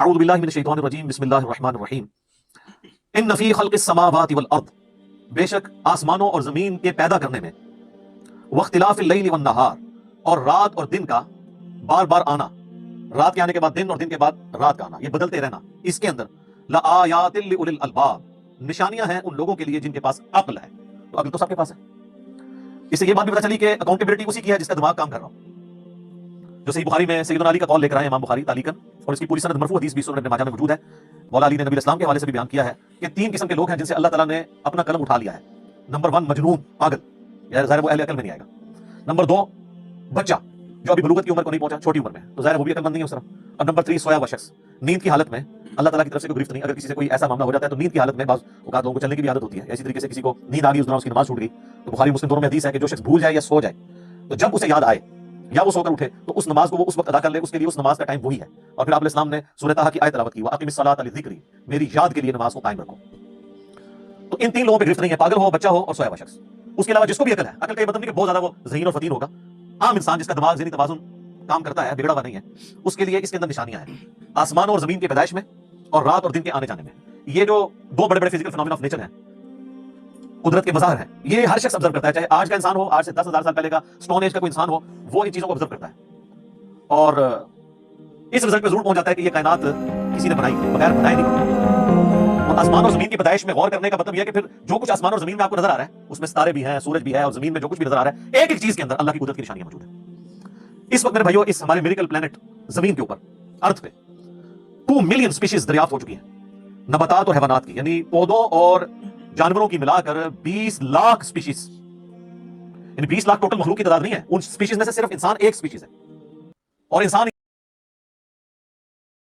اعوذ باللہ من الشیطان الرجیم بسم اللہ الرحمن الرحیم ان فی خلق السماوات والارض، بے شک آسمانوں اور زمین کے پیدا کرنے میں، واختلاف اللیل والنہار، اور رات اور دن کا بار بار آنا، رات کے آنے کے بعد دن اور دن کے بعد رات کا آنا، یہ بدلتے رہنا، اس کے اندر لآیات لأولی الالباب، نشانیاں ہیں ان لوگوں کے لیے جن کے پاس عقل ہے۔ تو عقل تو سب کے پاس ہے۔ اس سے یہ بات بھی پتہ چلی کہ اکاؤنٹیبلٹی اسی کی ہے جس کا دماغ کام کر رہا ہو۔ جو صحیح بخاری میں سیدنا علی کا قول لے کر آئے امام بخاری تعلیقاً، اور اس کی پوری سند مرفوع حدیث بھی سنن ابن ماجہ میں موجود ہے۔ مولا علی نے نبی اسلام کے حوالے سے بھی بیان کیا ہے کہ 3 قسم کے لوگ ہیں جن سے اللہ تعالیٰ نے اپنا قلم اٹھا لیا ہے۔ نمبر 1 مجنون، پاگل، یار ظاہر وہ اہل عقل میں نہیں آئے گا۔ نمبر 2 بچہ جو ابھی بلوغت کی عمر کو نہیں پہنچا، چھوٹی عمر میں، تو ظاہر وہ بھی عقل مند نہیں ہے اس طرح۔ اور نمبر 3 سویا ہوا شخص، نیند کی حالت میں، اللہ تعالیٰ کی طرف سے کوئی گرفت نہیں۔ اگر کسی سے کوئی ایسا معاملہ ہو جاتا ہے تو نیند کی حالت میں بعض اوقات لوگوں کو چلنے کی بھی عادت ہوتی ہے، اسی طریقے سے کسی کو نیند آ گئی، اس دوران اس کی نماز چھوٹ گئی، تو بخاری مسلم دونوں میں حدیث ہے کہ جو شخص بھول جائے یا سو جائے تو جب اسے یاد آئے یا وہ سو کر اٹھے تو اس نماز کو وہ اس وقت ادا کر لے، اس کے لیے اس نماز کا ٹائم وہی ہے۔ اور پھر آپ علیہ السلام نے سورۃ طٰہٰ کی آیت تلاوت کی، وَأَقِمِ الصَّلَاةَ لِذِكْرِي، میری یاد کے لیے نماز کو قائم رکھو۔ تو ان 3 لوگوں پہ گرفت نہیں ہے، پاگل ہو، بچہ ہو اور سویا ہوا شخص۔ اس کے علاوہ جس کو بھی عقل ہے، عقل کا یہ مطلب نہیں کہ بہت زیادہ وہ ذہین اور فطین ہوگا، عام انسان جس کا دماغ ذہنی توازن کام کرتا ہے، بگڑا ہوا نہیں ہے، اس کے لیے اس کے اندر نشانیاں ہیں آسمانوں اور زمین کی پیدائش میں اور رات اور دن کے آنے جانے میں۔ یہ جو 2 بڑے بڑے فزیکل فینومینا آف نیچر ہیں، قدرت کے مظاہر ہیں، یہ ہر شخص آبزرو کرتا ہے، چاہے آج کا انسان ہو، آج سے 10,000 سال پہلے کا اسٹون ایج کا کوئی انسان ہو، وہ ان چیزوں کو آبزرو کرتا ہے اور اس رزلٹ پہ ضرور پہنچ جاتا ہے کہ یہ کائنات کسی نے بنائی، بغیر بنائے نہیں۔ اور آسمان اور زمین کی پیدائش میں غور کرنے کا مطلب یہ ہے کہ پھر جو کچھ آسمان اور زمین میں آپ کو نظر آ رہا ہے، اس میں ستارے بھی ہیں، سورج بھی ہے، اور زمین میں جو کچھ بھی نظر آ رہا ہے، ایک ایک چیز کے اندر اللہ کی قدرت کی نشانیاں موجود ہیں۔ اس وقت میرے بھائیو، اس ہمارے میریکل پلانٹ زمین کے اوپر، ارتھ پہ 2 ملین سپیشیز دریافت ہو چکی ہیں، نباتات اور حیوانات کی، یعنی پودوں اور جانوروں کی ملا کر 20 لاکھ سپیشیز، یعنی 20 لاکھ ٹوٹل مخلوق کی تعداد نہیں ہے، ان سپیشیز میں سے صرف انسان ایک سپیشیز ہے، اور انسان